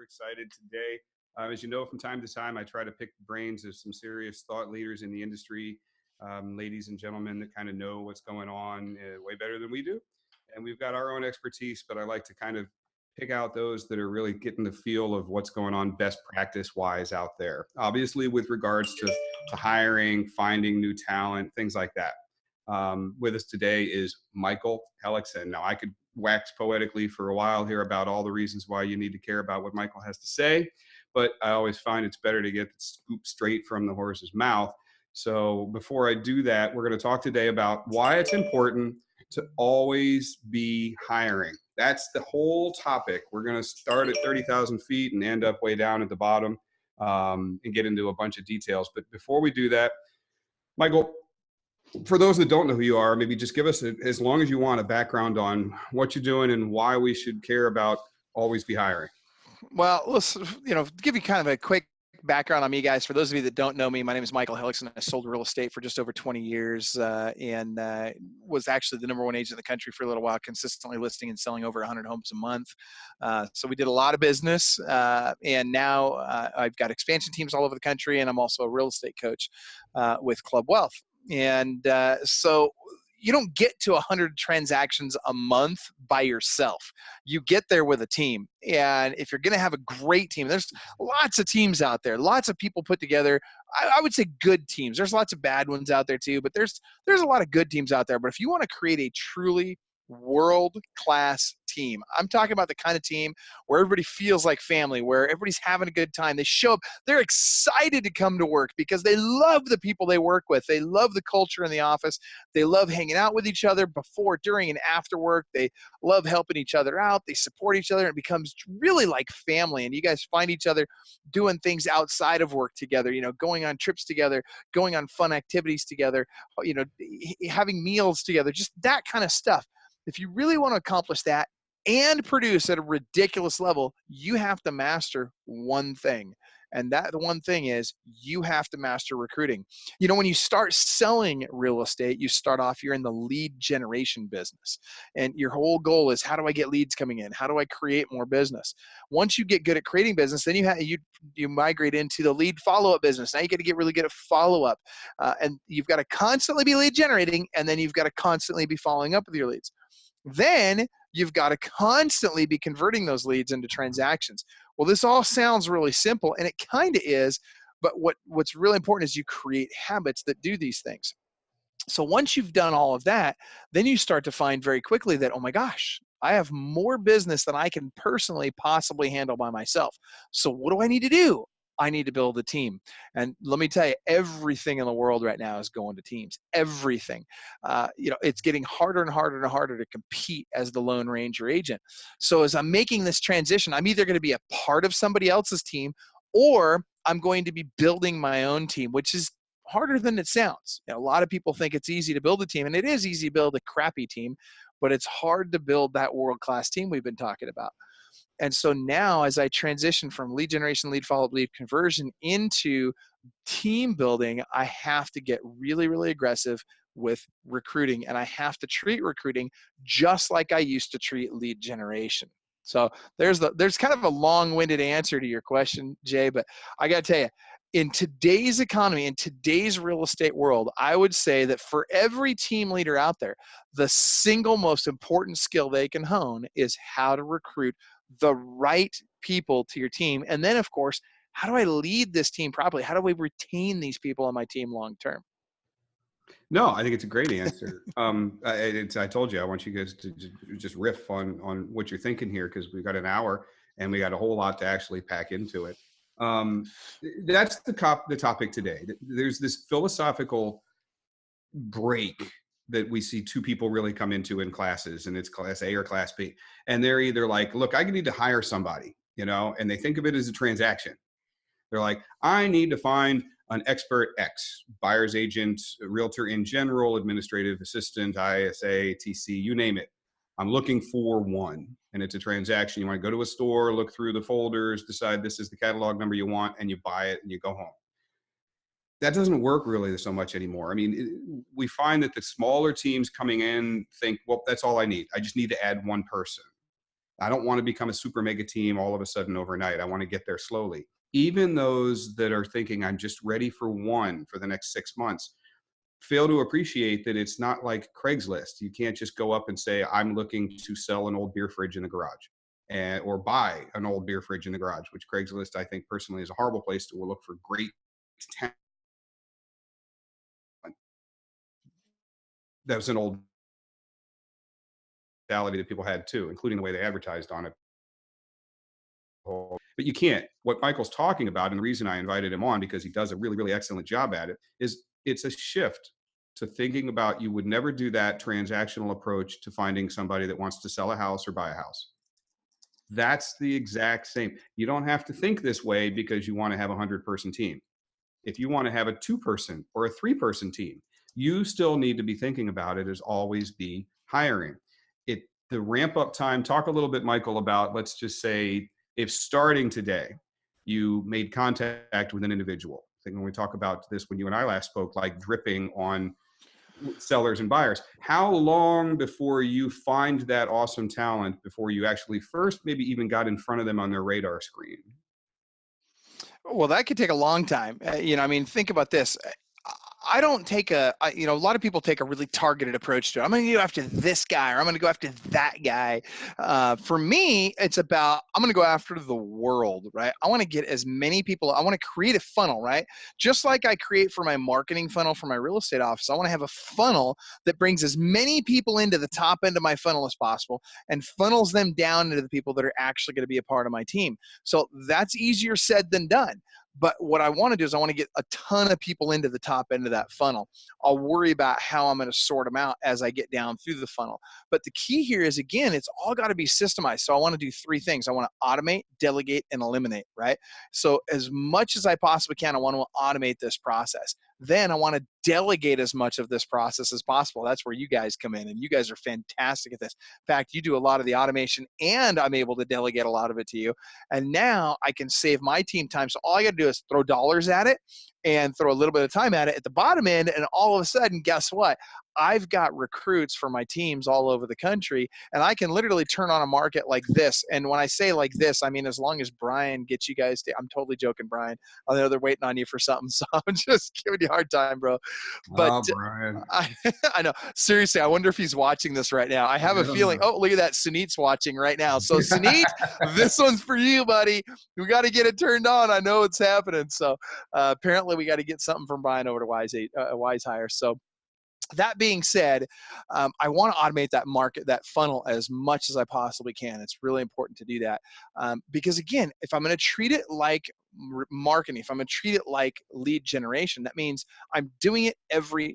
excited today. As you know, from time to time, I try to pick the brains of some serious thought leaders in the industry, ladies and gentlemen that kind of know what's going on way better than we do. And we've got our own expertise, but I like to kind of pick out those that are really getting the feel of what's going on best practice wise out there. Obviously, with regards to hiring, finding new talent, things like that. With us today is Michael Hellickson. Now, I could wax poetically for a while here about all the reasons why you need to care about what Michael has to say, but I always find it's better to get the scoop straight from the horse's mouth. So before I do that, we're going to talk today about why it's important to always be hiring. That's the whole topic. We're going to start at 30,000 feet and end up way down at the bottom and get into a bunch of details. But before we do that, Michael, for those that don't know who you are, maybe just give us, as long as you want, a background on what you're doing and why we should care about always be hiring. Well, let's, give you kind of a quick background on me, guys. For those of you that don't know me, my name is Michael Hellickson. I sold real estate for just over 20 years and was actually the #1 agent in the country for a little while, consistently listing and selling over 100 homes a month. So we did a lot of business. And now I've got expansion teams all over the country, and I'm also a real estate coach with Club Wealth. And so you don't get to 100 transactions a month by yourself. You get there with a team. And if you're going to have a great team, there's lots of teams out there, lots of people put together. I would say good teams. There's lots of bad ones out there too, but there's a lot of good teams out there. But if you want to create a truly world-class team, I'm talking about the kind of team where everybody feels like family, where everybody's having a good time. They show up, they're excited to come to work because they love the people they work with. They love the culture in the office. They love hanging out with each other before, during, and after work. They love helping each other out. They support each other, and it becomes really like family. And you guys find each other doing things outside of work together, going on trips together, going on fun activities together, having meals together, just that kind of stuff. If you really want to accomplish that and produce at a ridiculous level, you have to master one thing. And that the one thing is you have to master recruiting. When you start selling real estate, you start off, you're in the lead generation business. And your whole goal is, how do I get leads coming in? How do I create more business? Once you get good at creating business, then you migrate into the lead follow-up business. Now you got to get really good at follow-up. And you've got to constantly be lead generating, and then you've got to constantly be following up with your leads. Then you've got to constantly be converting those leads into transactions. Well, this all sounds really simple, and it kind of is, but what's really important is you create habits that do these things. So once you've done all of that, then you start to find very quickly that, oh my gosh, I have more business than I can personally possibly handle by myself. So what do I need to do? I need to build a team. And let me tell you, everything in the world right now is going to teams. Everything. It's getting harder and harder and harder to compete as the Lone Ranger agent. So as I'm making this transition, I'm either going to be a part of somebody else's team, or I'm going to be building my own team, which is harder than it sounds. A lot of people think it's easy to build a team, and it is easy to build a crappy team, but it's hard to build that world-class team we've been talking about. And so now, as I transition from lead generation, lead follow-up, lead conversion into team building, I have to get really, really aggressive with recruiting, and I have to treat recruiting just like I used to treat lead generation. So there's kind of a long-winded answer to your question, Jay, but I got to tell you, in today's economy, in today's real estate world, I would say that for every team leader out there, the single most important skill they can hone is how to recruit the right people to your team. And then, of course, how do I lead this team properly? How do we retain these people on my team long term? No, I think it's a great answer. I told you, I want you guys to just riff on what you're thinking here, because we've got an hour and we got a whole lot to actually pack into it. That's the topic today. There's this philosophical break that we see two people really come into in classes, and it's class A or class B. And they're either like, look, I need to hire somebody, and they think of it as a transaction. They're like, I need to find an expert X, buyer's agent, realtor in general, administrative assistant, ISA, TC, you name it. I'm looking for one, and it's a transaction. You want to go to a store, look through the folders, decide this is the catalog number you want, and you buy it and you go home. That doesn't work really so much anymore. I mean, we find that the smaller teams coming in think, well, that's all I need. I just need to add one person. I don't want to become a super mega team all of a sudden overnight. I want to get there slowly. Even those that are thinking I'm just ready for one for the next 6 months fail to appreciate that it's not like Craigslist. You can't just go up and say, I'm looking to sell an old beer fridge in the garage, or buy an old beer fridge in the garage, which Craigslist, I think personally, is a horrible place to look for great talent. That was an old mentality that people had too, including the way they advertised on it. But you can't. What Michael's talking about, and the reason I invited him on, because he does a really, really excellent job at it, is it's a shift to thinking about you would never do that transactional approach to finding somebody that wants to sell a house or buy a house. That's the exact same. You don't have to think this way because you want to have a 100-person team. If you want to have a 2-person or a 3-person team, you still need to be thinking about it as always be hiring. The ramp up time, talk a little bit, Michael, about, let's just say, if starting today, you made contact with an individual. I think when we talk about this, when you and I last spoke, like dripping on sellers and buyers, how long before you find that awesome talent before you actually first maybe even got in front of them on their radar screen? Well, that could take a long time. I mean, think about this. I don't take a lot of people take a really targeted approach to it. I'm going to go after this guy, or I'm going to go after that guy. For me, it's about, I'm going to go after the world, right? I want to get as many people, I want to create a funnel, right? Just like I create for my marketing funnel for my real estate office, I want to have a funnel that brings as many people into the top end of my funnel as possible and funnels them down into the people that are actually going to be a part of my team. So that's easier said than done. But what I want to do is I want to get a ton of people into the top end of that funnel. I'll worry about how I'm going to sort them out as I get down through the funnel. But the key here is, again, it's all got to be systemized. So I want to do 3 things. I want to automate, delegate, and eliminate, right? So as much as I possibly can, I want to automate this process. Then I want to delegate as much of this process as possible. That's where you guys come in, and you guys are fantastic at this. In fact, you do a lot of the automation, and I'm able to delegate a lot of it to you. And now I can save my team time. So all I got to do is throw dollars at it and throw a little bit of time at it at the bottom end. And all of a sudden, guess what? I've got recruits for my teams all over the country, and I can literally turn on a market like this. And when I say like this, I mean, as long as Brian gets you guys to, I'm totally joking, Brian. I know they're waiting on you for something, so I'm just giving you a hard time, bro. But Oh, Brian. I know. Seriously, I wonder if he's watching this right now. I have a feeling. Oh, look at that. Sunit's watching right now. So Sunit, this one's for you, buddy. We got to get it turned on. I know it's happening. So apparently we got to get something from Brian over to WizeHire. So that being said, I want to automate that market, that funnel, as much as I possibly can. It's really important to do that because, again, if I'm going to treat it like marketing, if I'm going to treat it like lead generation, that means I'm doing it every